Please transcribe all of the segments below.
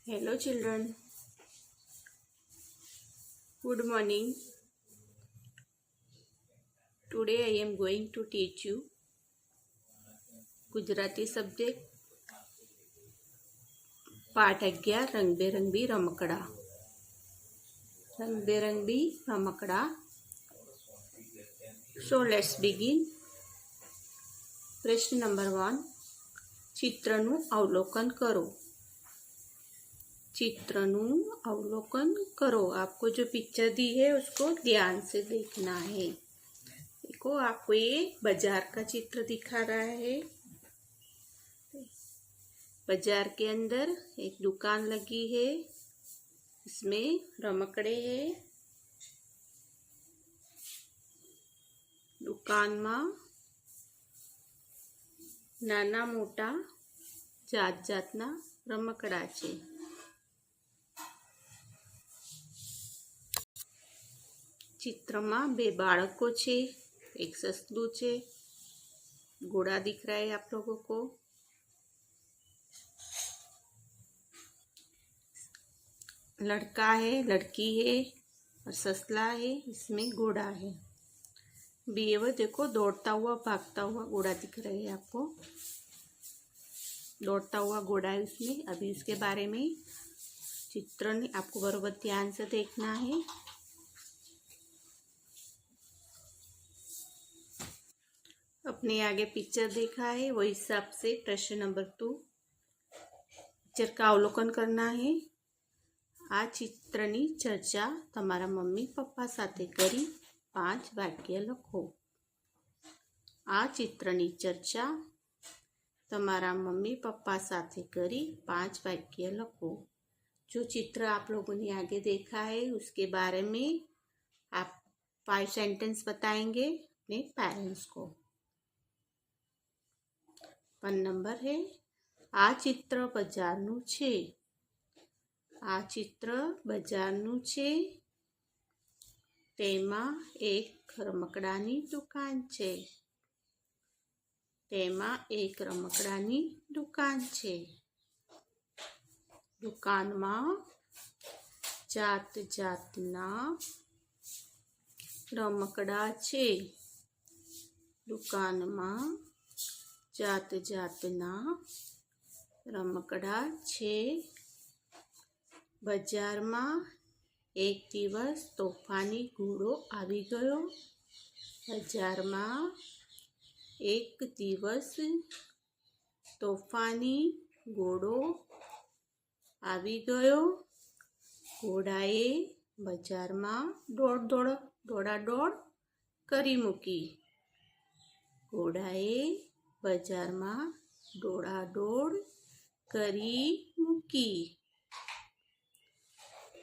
Hello children, good morning. Today I am going to teach you Gujarati subject પાઠ 11 રંગબેરંગી રમકડા. રંગબેરંગી રમકડા. So let's begin. प्रश्न नंबर 1. चित्रનું अवलोकन करो. चित्रનું अवलोकन करो. आपको जो पिक्चर दी है उसको ध्यान से देखना है. देखो, आपको ये बाजार का चित्र दिखा रहा है. बाजार के अंदर एक दुकान लगी है. इसमें रमकड़े हैं. दुकाનમાં નાના મોટા જાત જાતના રમકડા છે. चित्रमा बे बाळको छे, एक ससलू छे, घोड़ा दिख रहा है आप लोगों को. लड़का है, लड़की है और ससला है. इसमें घोड़ा है. वो देखो, दौड़ता हुआ भागता हुआ घोड़ा दिख रहा है आपको. दौड़ता हुआ घोड़ा है उसमें. अभी उसके बारे में चित्र ने आपको बराबर ध्यान से देखना है. अपने आगे पिक्चर देखा है, वो हिसाब से प्रश्न नंबर 2 पिक्चर का अवलोकन करना है. आ चित्रनी चर्चा तमारा मम्मी पप्पा साथे करी 5 वाक्य लखो. आ चित्रनी चर्चा तमारा मम्मी पप्पा साथे करी 5 वाक्य लखो. जो चित्र आप लोगों ने आगे देखा है उसके बारे में आप 5 सेंटेंस बताएंगे अपने पेरेंट्स को. 1 नंबर है, आ चित्र बजारનું છે. आ चित्र बजारનું છે. તેમાં એક રમકડાની દુકાન છે. તેમાં એક રમકડાની દુકાન છે. દુકાનમાં જાત જાતના રમકડા છે. દુકાનમાં જાત જાતના રમકડા છે. બજારમાં એક દિવસ તોફાની ઘોડો આવી ગયો. બજારમાં એક દિવસ તોફાની ઘોડો આવી ગયો. ઘોડાએ બજારમાં દોડાદોડ કરી મૂકી. ઘોડાએ બજારમાં દોડાદોડ કરી મૂકી.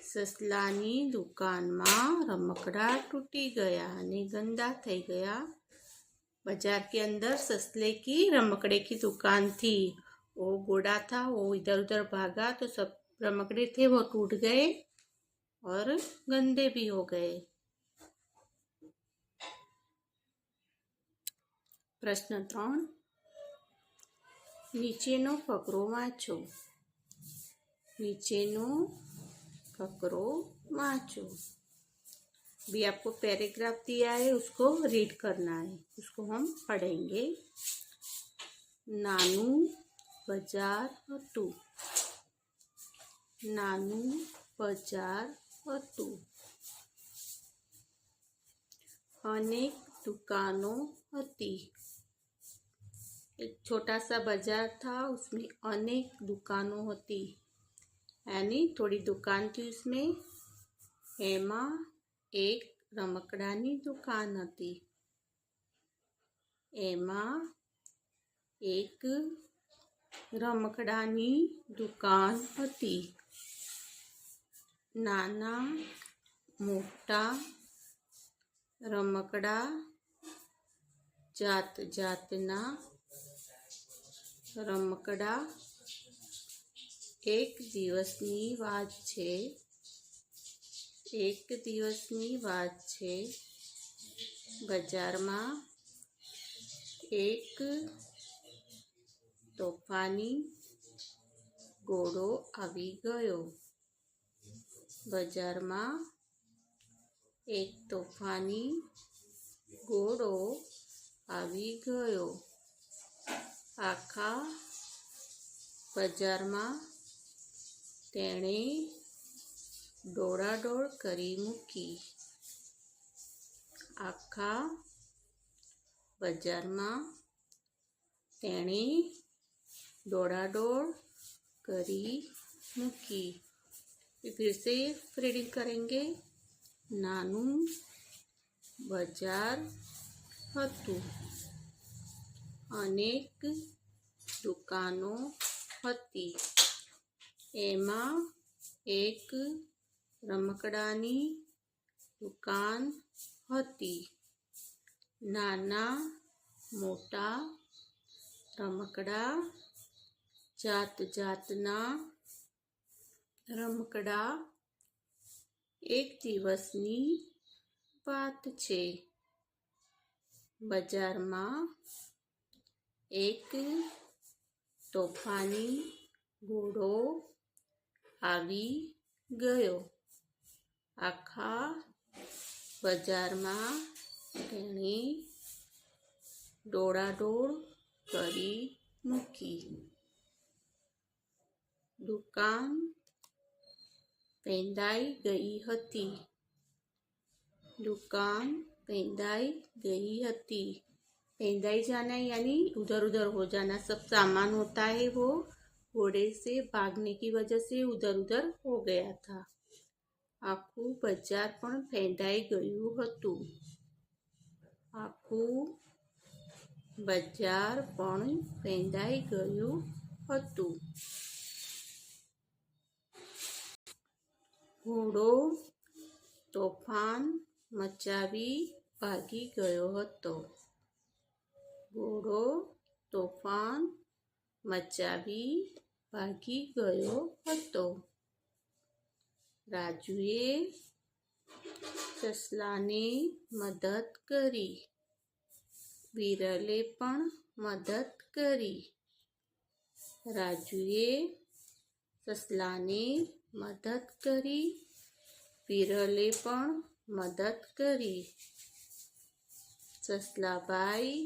ससलानी दुकान में रमकड़ा टूटी गया ने गंदा थई गया. बाजार के अंदर ससले की रमकड़े की दुकान थी. वो घोड़ा था, वो इधर उधर भागा तो सब रमकड़े थे वो टूट गए और गंदे भी हो गए. प्रश्न 3. नीचेनो फकरो वाँचो. नीचेनो फकरो वाँचो. भी आपको पैराग्राफ दिया है उसको रीड करना है. उसको हम पढ़ेंगे. नानू बजार हतु. नानू बजार हतु. अनेक दुकानों हती. एक छोटा सा बाजार था, उसमें अनेक दुकानों होती. यानी थोड़ी दुकान थी उसमें. एमा एक रमकड़ानी दुकान हती. एमा एक रमकड़ानी दुकान हती. नाना मोटा रमकड़ा जात जातना रमकड़ा. एक दिवसनी વાત છે. एक दिवसनी વાત છે. બજારમાં એક તોફાની ઘોડો આવી ગયો. બજારમાં એક તોફાની ઘોડો આવી ગયો. આખા બજારમાં તેણે દોડાદોડ કરી મૂકી. આખા બજારમાં તેણે दौड़ादौड़ करी मूकी. फिर से रीडिंग करेंगे. नानू बजार हतुं. अनेक दुकानो हती. एमां एक रमकडानी दुकान हती. नाना मोटा रमकડા, જાત જાતના રમકડા. એક દિવસની વાત છે. બજારમાં એક તોફાની ઘોડો આવી ગયો. આખા બજારમાં તેણે દોડાદોડ કરી મૂકી. દુકાન પેંદાઈ ગઈ હતી. दुकान पेंदाई गई हती. पेंदाई जाना यानी उधर उधर हो जाना. सब सामान होता है वो घोड़े से भागने की वजह से उधर उधर हो गया था. आखू बजार पण पेंदाई गયું હતું. આખું બજાર પણ પેંદાઈ ગયું હતું. ઘોડો તોફાન મચાવી ભાગી ગયો હતો. ઘોડો તોફાન મચાવી ભાગી ગયો હતો. રાજુએ સસલાને મદદ કરી. વિરલે પણ મદદ કરી. રાજુએ સસલાને મદદ કરી. વિરલે પણ મદદ કરી. સસલાભાઈ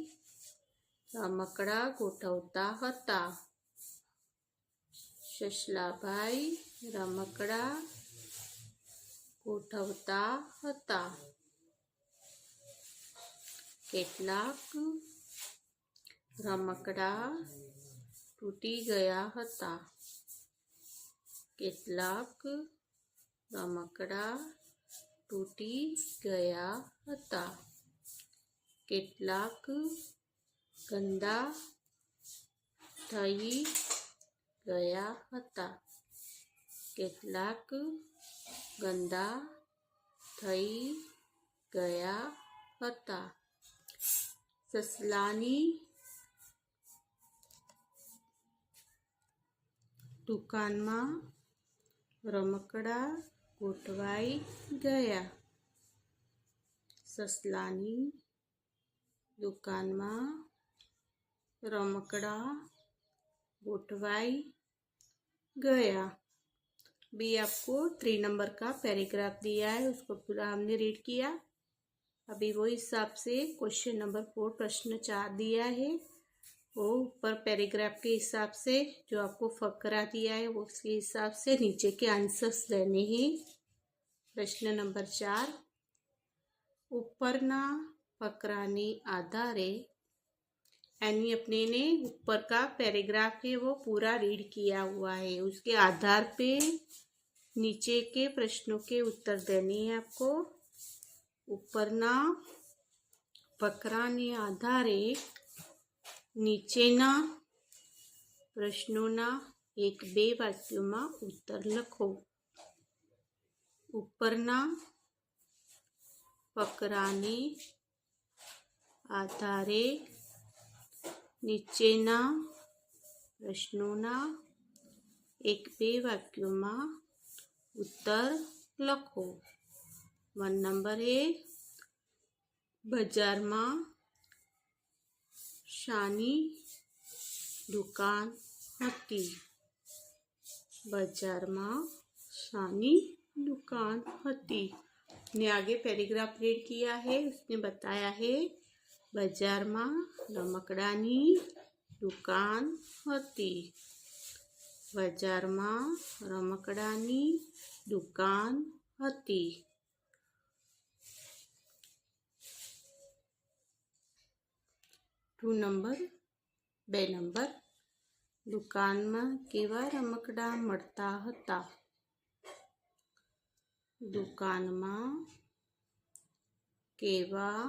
રમકડા ગોઠવતા હતા. સસલાભાઈ રમકડા ગોઠવતા હતા. કેટલાક રમકડા તૂટી ગયા હતા. કેટલાક રમકડા તૂટી ગયા હતા. કેટલાક ગંદા થઈ ગયા હતા. કેટલાક ગંદા થઈ ગયા હતા. સસલાની દુકાનમાં રમકડા ગોઠવાઈ ગયા. સસલાની दुकान रमकड़ा गोठवाई गया. भी आपको 3 नंबर का पैराग्राफ दिया है, उसको पूरा हमने रीड किया. अभी वो हिसाब से क्वेश्चन नंबर 4 प्रश्न 4 दिया है, वो ऊपर पैराग्राफ के हिसाब से जो आपको फकरा दिया है वो उसके हिसाब से नीचे के आंसर्स देने हैं. प्रश्न नंबर 4. ऊपरना फकराने आधारे यानी अपने ने ऊपर का पैराग्राफ है वो पूरा रीड किया हुआ है, उसके आधार पे नीचे के प्रश्नों के उत्तर देने हैं आपको. ऊपरना फकराने आधारे नीचेना प्रश्नोना 1-2 वाक्यों में उत्तर लखो. ऊपरना फकराने आधारे नीचेना प्रश्नोना 1-2 वाक्यों में उत्तर लखो. 1 नंबर है बाजार में शानी दुकान हती. બજારમાં શાની दुकान હતી। ने आगे पैराग्राफ रीड किया है, उसने बताया है બજારમાં રમકડાની દુકાન હતી। બજારમાં રમકડાની દુકાન હતી। 2 નંબર 2 નંબર દુકાનમાં કેવા રમકડા મળતા હતા। દુકાનમાં કેવા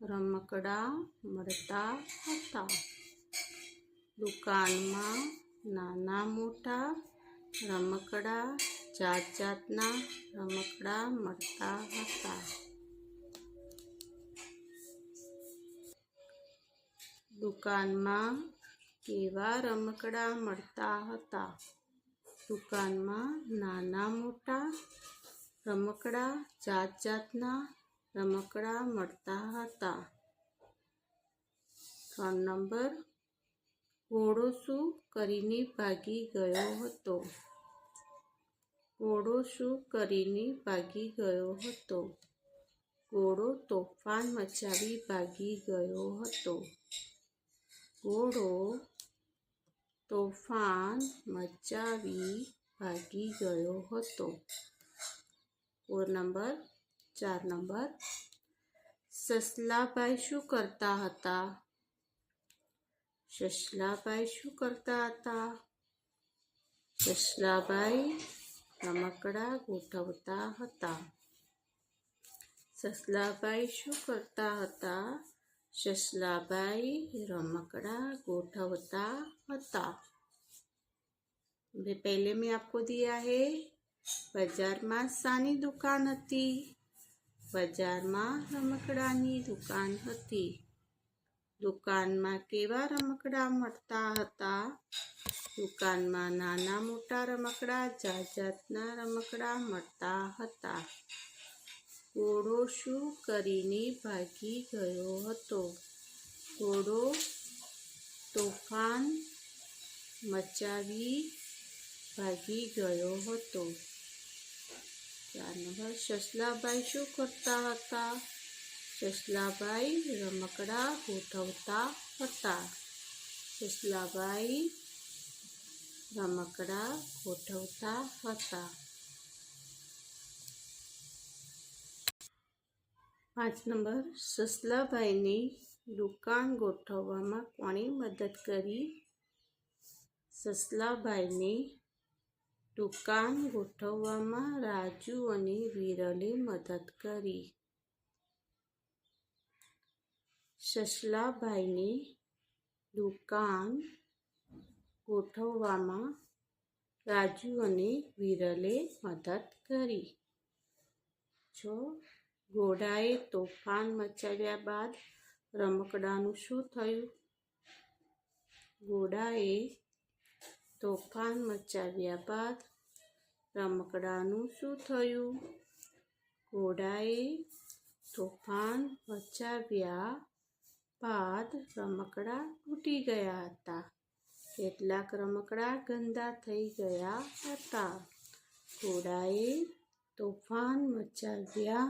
રમકડા મળતા હતા। દુકાનમાં નાના મોટા રમકડા જાત જાતના રમકડા મળતા હતા। દુકાનમાં કેવા રમકડા મળતા હતા। દુકાનમાં નાના મોટા રમકડા જાત જાતના રમકડા મળતા હતા। 3 નંબર ઘોડો શું કરીને ભાગી ગયો હતો। ઘોડો શું કરીને ભાગી ગયો હતો। ઘોડો તોફાન મચાવી ભાગી ગયો હતો। ઘોડો તોફાન મચાવી ભાગી ગયો હતો। 4 નંબર 4 નંબર સસલાભાઈ શું કરતા હતા। સસલાભાઈ શું કરતા હતા। સસલાભાઈ રમકડા ગોઠવતા હતા। સસલાભાઈ શું કરતા હતા। સસલાભાઈ રમકડા ગોઠવતા હતા। पहले में आपको दिया है બજારમાં શાની દુકાન હતી। બજારમાં રમકડાની દુકાન હતી। દુકાનમાં કેવા રમકડા મળતા હતા। દુકાનમાં નાના મોટા રમકડા જાત જાતના રમકડા મળતા હતા। ઘોડો શું કરીને ભાગી ગયો હતો। ઘોડો તોફાન મચાવી ભાગી ગયો હતો। 4 નંબર સસલાભાઈ શું કરતા હતા। સસલાભાઈ રમકડા ગોઠવતા હતા। સસલાભાઈ રમકડા ગોઠવતા હતા। 5 નંબર સસલાભાઈની દુકાન ગોઠવવામાં કોણે મદદ કરી। સસલાભાઈની દુકાન ગોઠવવામાં રાજુ અને વિરલે મદદ કરી। સસલાભાઈની દુકાન ગોઠવવામાં રાજુ અને વિરલે મદદ કરી। જો ઘોડાએ તોફાન મચાવ્યા બાદ રમકડાનું શું થયું। ઘોડાએ તોફાન મચાવ્યા બાદ રમકડાનું શું થયું। ઘોડાએ તોફાન મચાવ્યા બાદ રમકડા તૂટી ગયા હતા। કેટલાક રમકડા ગંદા થઈ ગયા હતા। ઘોડાએ તોફાન મચાવ્યા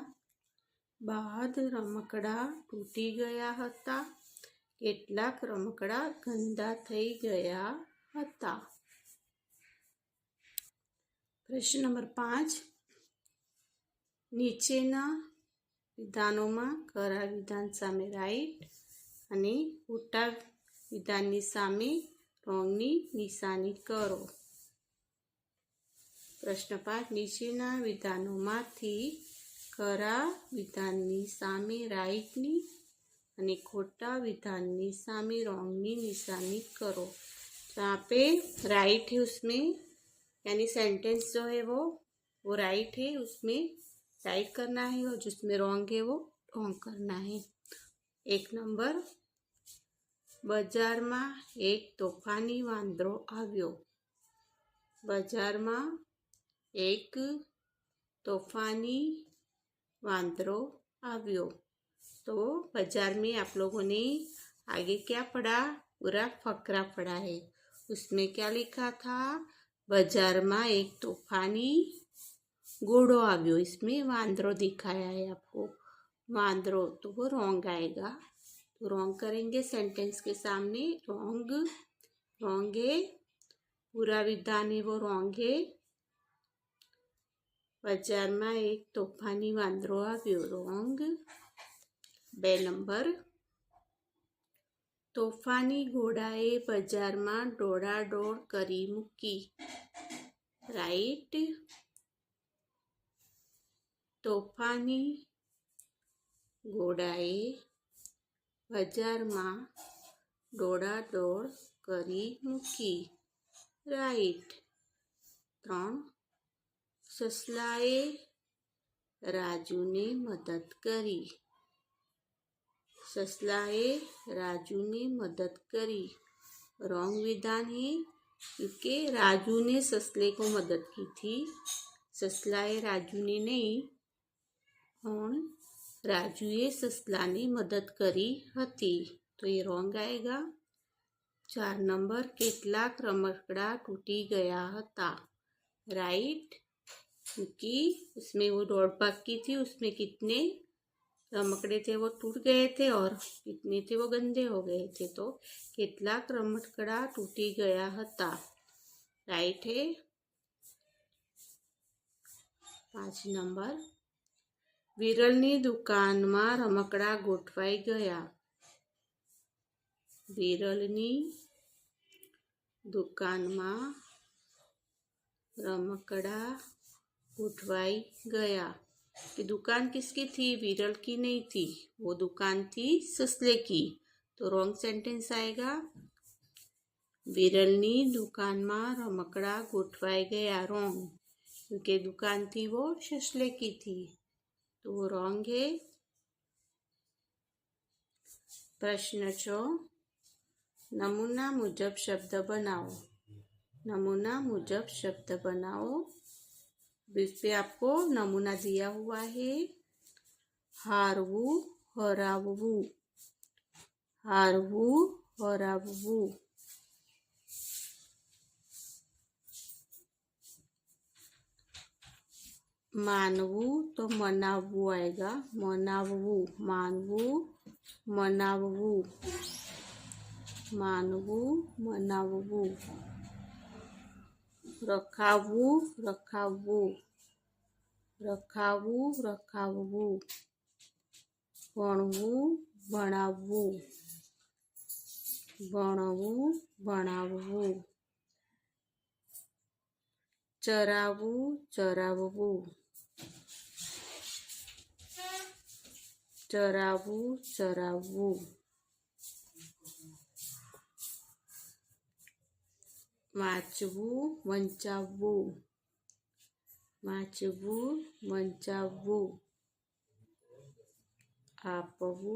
બાદ રમકડા તૂટી ગયા હતા। કેટલાક રમકડા ગંદા થઈ ગયા હતા। પ્રશ્ન નંબર 5 નીચેના વિધાનોમાં ખરા વિધાન સામે રાઈટ અને ખોટા વિધાનની સામે રોંગની નિશાની કરો। પ્રશ્ન 5 નીચેના વિધાનોમાંથી ખરા વિધાનની સામે રાઈટની અને खोटा विधान सामे रोंगनी निशानी करो। जहाँ पे राइट है उसमें यानी सेंटेंस जो है वो राइट है, उसमें राइट करना है, और जिसमें रॉन्ग है वो रॉन्ग करना है। 1 नंबर बजार में एक तोफानी वांदरो आव्यो। बजार में एक तोफानी वांदरो आव्यो। तो बाजार में आप लोगों ने आगे क्या पढ़ा, पूरा फकरा पढ़ा है। उसमें क्या लिखा था, बाजार में एक तूफानी घोड़ो आव्यो। इसमें वांदरो दिखाया है आपको, वांदरो, तो वो रॉन्ग आएगा। तो रॉन्ग करेंगे सेंटेंस के सामने, रॉन्ग, रॉन्ग है। पूरा विधान है वो रॉन्ग है। बाजार में एक तोफानी वांदरो आव्यो, रॉन्ग। 2 नंबर, तोफानी घोड़ाए बजार में दौड़ादौड़ करी मूकी, राइट। तोफानी घोड़ाए बजार में दौड़ादौड़ करी मूकी, राइट। 3, ससलाए राजू ने मदद करी, ससलाए राजू ने मदद करी, रॉन्ग विधान है क्योंकि राजू ने ससले को मदद की थी, ससलाए राजू ने नहीं, और राजूए ससला ने मदद करी हती, तो ये रॉन्ग आएगा। 4 नंबर, કેટલાક રમકડા टूटी गया हता, राइट, क्योंकि उसमें वो दौड़ भाग की थी, उसमें कितने रमकड़े थे वो टूट गए थे और कितने थे वो गंदे हो गए थे। तो કેટલાક રમકડા टूटी गया हता, राइट है। 5 नंबर, विरलनी दुकान में रमकड़ा गोठवाई गया, विरलनी दुकान में रमकड़ा गोठवाई गया। कि दुकान किसकी थी? विरल की नहीं थी, वो दुकान थी ससले की, तो रॉन्ग सेंटेंस आएगा। विरलनी दुकान में रमकड़ा गोठवाई गया, रॉन्ग, क्योंकि दुकान थी वो ससले की थी, तो वो रॉन्ग है। प्रश्न 6, नमूना मुजब शब्द बनाओ, नमूना मुजब शब्द बनाओ। इस पे आपको नमूना दिया हुआ है, हारवू हरावू, हारवू हरावू। मानवू तो मनावू आएगा, मनावू, मानवू मनावू, मानवू मनावू। रखावू रखावू, रखावू रखावू। भणवू भणावू, भणवू भणावू। चरावू चरावू, चरावू चरावू। वांचवू वंचावू, वांचवू वंचावू। आपवू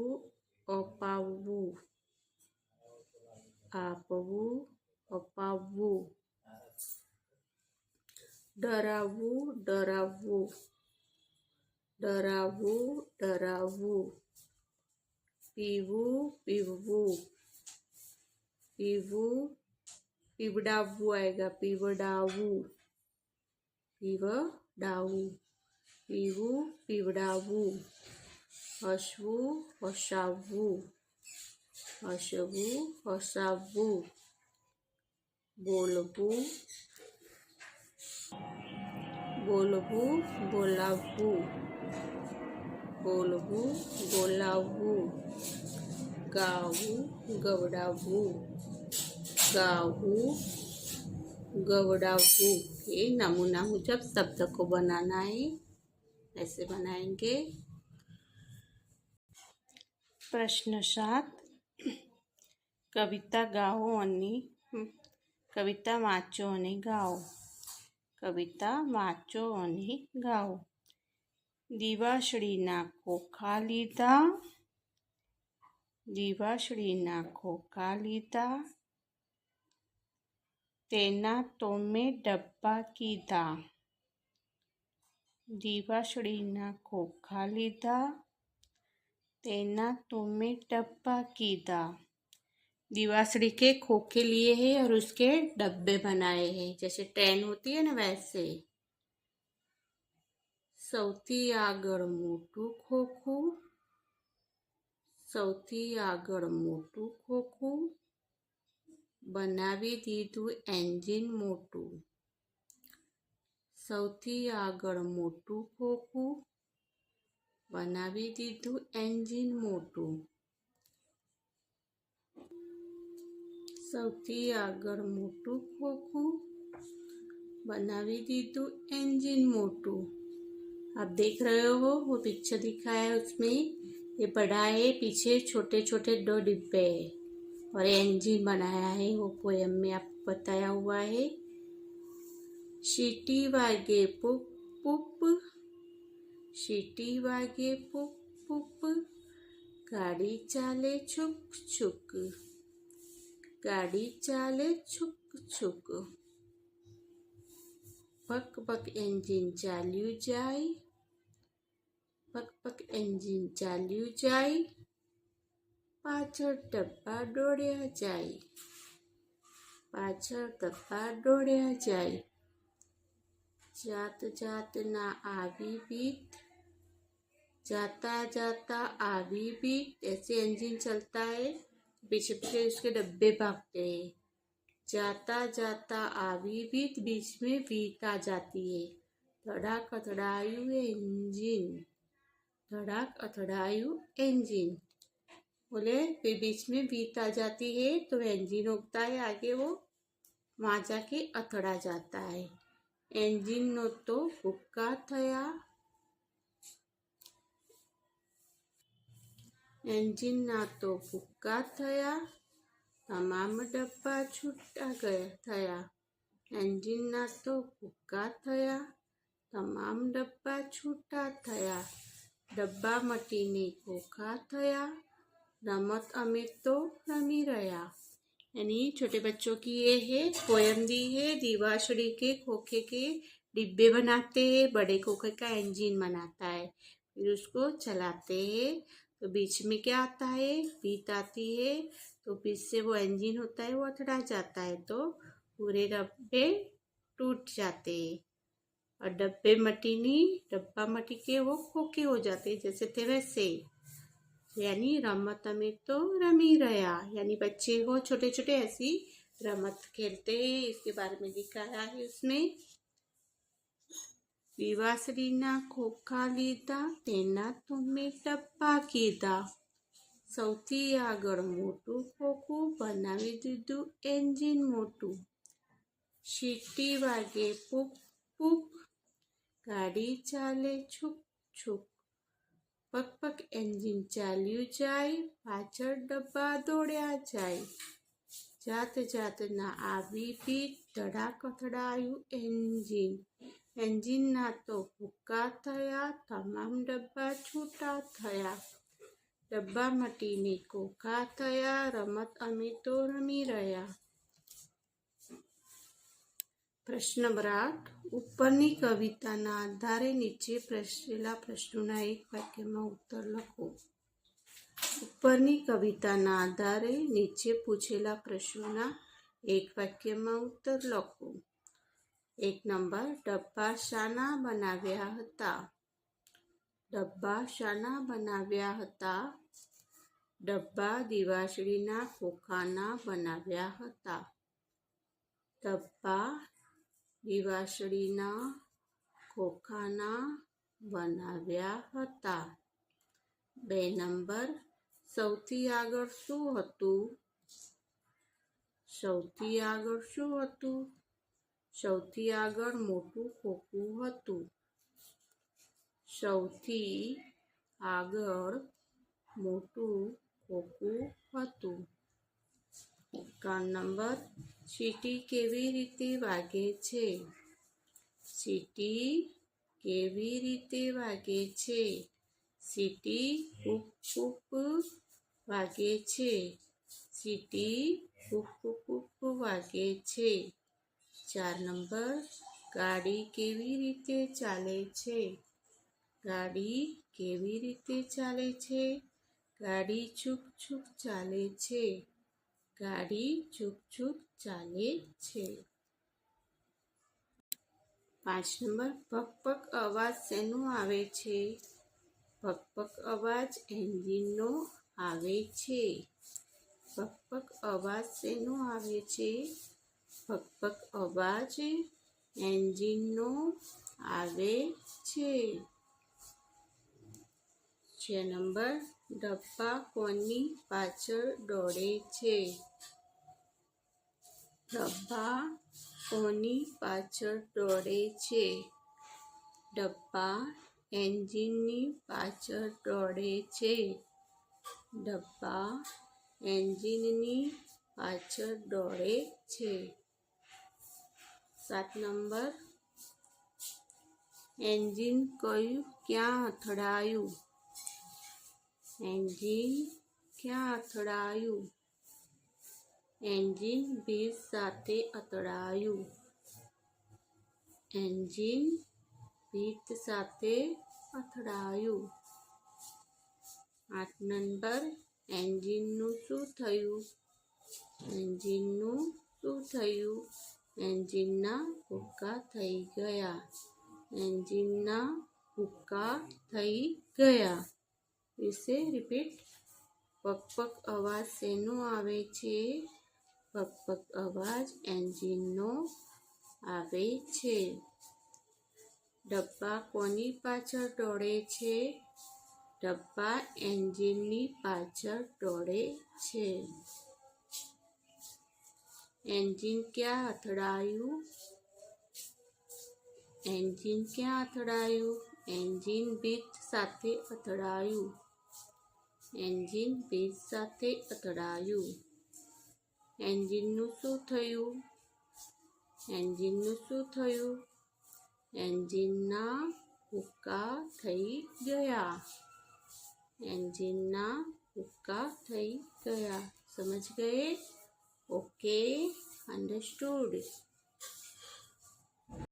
अपावू, आपवू अपावू। डरावू डरावू, डरावू डरावू। पीवू पीवू, पीवू पीवड़ावू आएगा, पीवड़ावू, पीवड़ावू, पीवू पीवड़ावू। हसवू हसावू, हसवू हसावू। बोलवू बोलवू बोलावू, बोलवू बोलावू। गावू गवड़ावू, गावू गवड़ावू। ये नमूना मुजब शब्द को बनाना है, ऐसे बनाएंगे। प्रश्न 7, कविता गाओ અને कविता वाँचो અને गाओ, कविता वाँचो અને गाओ। दिवासळीना खोखा लीधा, दिवासळीना खोखा लीधा, तेना तो मैं डब्बा कीधा, दिवासळीना खोखा लीधा, तेना तो मैं डब्बा कीधा। दिवासड़ी के खोखे लिए हैं और उसके डब्बे बनाए हैं, जैसे ट्रेन होती है ना वैसे। સૌથી આગળ મોટું ખોખું, સૌથી આગળ મોટું ખોખું, બનાવી દીધું એન્જિન મોટું. સૌથી આગળ મોટું ખોખું, બનાવી દીધું એન્જિન મોટું. સૌથી આગળ મોટું ખોખું, बनावी दीदू इंजन मोटू. आप देख रहे हो वो पिक्चर दिखाया है उसमें ये बड़ा है, पीछे छोटे छोटे 2 डिब्बे है और इंजन बनाया है, वो पोयम में आपको बताया हुआ है. शीटी वागे पुप पुप, शीटी वागे पुप पुप, गाड़ी चाले छुक छुक, गाड़ी चाले छुक छुक. पक पक एंजिन चाल्यू जाय, पक पक एंजिन चाल्यू जाय, पाछळ डब्बा दौड़्या जाय, पाछळ डब्बा दौड़्या जाय. जात जात ना आवी बीत, जाता जाता आवी बीत. ऐसे इंजन चलता है, पीछे पीछे उसके डब्बे भागते हैं. जाता जाता आवी बीत, बीच में बीत आ जाती है. धड़ाक अथड़ायु इंजन, धड़ाक अथड़ायु इंजन. बोले फिर बीच में बीत आ जाती है तो इंजन उगता है आगे, वो वहां जाके अथड़ा जाता है. इंजन नो तो भुक्का थया, इंजन ना तो भुक्का थया, તમામ ડબ્બા છૂટા થયા. એન્જિનના તો ભૂક્કા થયા, તમામ ડબ્બા છૂટા થયા. ડબ્બા મટીને खोखा થયા, रमत અમે तो रमी रहा. यानी छोटे बच्चों की ये है पोयम दी है. दिवासड़ी के खोखे के डिब्बे बनाते हैं, बड़े खोखे का इंजन बनाता है, फिर उसको चलाते हैं. तो बीच में क्या आता है, बीत आती है, तो बीच से वो इंजन होता है वो अथड़ा जाता है, तो पूरे डब्बे टूट जाते हैं. और डब्बे मटीनी, डब्बा मटी के वो खोखे हो जाते हैं जैसे थे वैसे. यानी रमत में तो रमी रहा, यानी बच्चे हो छोटे छोटे ऐसी रमत खेलते हैं, इसके बारे में दिखाया है उसमें. दिवासळीना खोखा लीधा, तेना तुमे डब्बा कीधा. સૌથી આગળ મોટું ખોખું, બનાવી દીધું એન્જિન મોટું. સીટી વાગે પુક પુક, ગાડી ચાલે છુક છુક. પક પક એન્જિન ચાલ્યું જાય, પાછળ ડબ્બા દોડ્યા જાય. જાત જાતના આવી ભીત, ધડાક અથડાયું એન્જિન. એન્જિનના તો ભૂક્કા થયા, તમામ ડબ્બા છૂટા થયા. ડબ્બા મટીને खोखा થયા, રમત અમે તો રમી રહ્યા. પ્રશ્ન નંબર 8. ઉપરની કવિતાના આધારે નીચે પ્રશ્નેલા પ્રશ્નોના એક વાક્યમાં ઉત્તર લખો. ઉપરની કવિતાના આધારે નીચે પૂછેલા પ્રશ્નોના એક વાક્યમાં ઉત્તર લખો. 1 નંબર, ડબ્બા શાના બનાવ્યા હતા? ડબ્બા શાના બનાવ્યા હતા? ડબ્બા દિવાસળીના ખોખાના બનાવ્યા હતા. ડબ્બા દિવાસળીના ખોખાના બનાવ્યા હતા. 2 નંબર, સૌથી આગળ શું હતું? સૌથી આગળ શું હતું? સૌથી આગળ મોટું ખોખું હતું. સૌથી આગળ મોટું ખોખું હતું. 3 નંબર, સીટી કેવી રીતે વાગે છે? સીટી કેવી રીતે વાગે છે? સીટી ફૂક ફૂક વાગે છે. સીટી ફૂક ફૂક વાગે છે. 4 નંબર, ગાડી કેવી રીતે ચાલે છે? ગાડી કેવી રીતે ચાલે છે? ગાડી છુક છુક ચાલે છે. ગાડી ચૂક ચૂક ચાલે છે. 5 નંબર, ભક ભક અવાજ શેનો આવે છે? ભક ભક અવાજ એન્જિનનો આવે છે. ભક ભક અવાજ શેનો આવે છે? ભક ભક અવાજ એન્જિનનો આવે છે. 6 નંબર, ડબ્બા કોની પાછળ દોડે છે? ડબ્બા કોની પાછળ દોડે છે? ડબ્બા એન્જિનની પાછળ દોડે છે. ડબ્બા એન્જિનની પાછળ દોડે છે. 7 નંબર, એન્જિન કયું ક્યાં અથડાયું? એન્જિન ક્યાં અથડાયું? એન્જિન બ્રિજ સાથે અથડાયું. એન્જિન બ્રિજ સાથે અથડાયું. 8 નંબર, એન્જિનનું શું થયું? એન્જિનનું શું થયું? એન્જિનના ભૂક્કા થઈ ગયા. એન્જિનના ભૂક્કા થઈ ગયા. વિશે રિપીટ. ભક ભક અવાજ શેનો આવે છે? ભક ભક અવાજ એન્જિનનો આવે છે. ડબ્બા કોની પાછળ દોડે છે? ડબ્બા એન્જિનની પાછળ દોડે છે. એન્જિન ક્યાં અથડાયું? એન્જિન ક્યાં અથડાયું? એન્જિન બ્રિજ સાથે અથડાયું. એન્જિન બ્રિજ સાથે અથડાયું. એન્જિનનું શું થયું? એન્જિનનું શું થયું? એન્જિનના ભૂક્કા થઈ ગયા. એન્જિનના ભૂક્કા થઈ ગયા. સમજ ગયે? Okay, understood.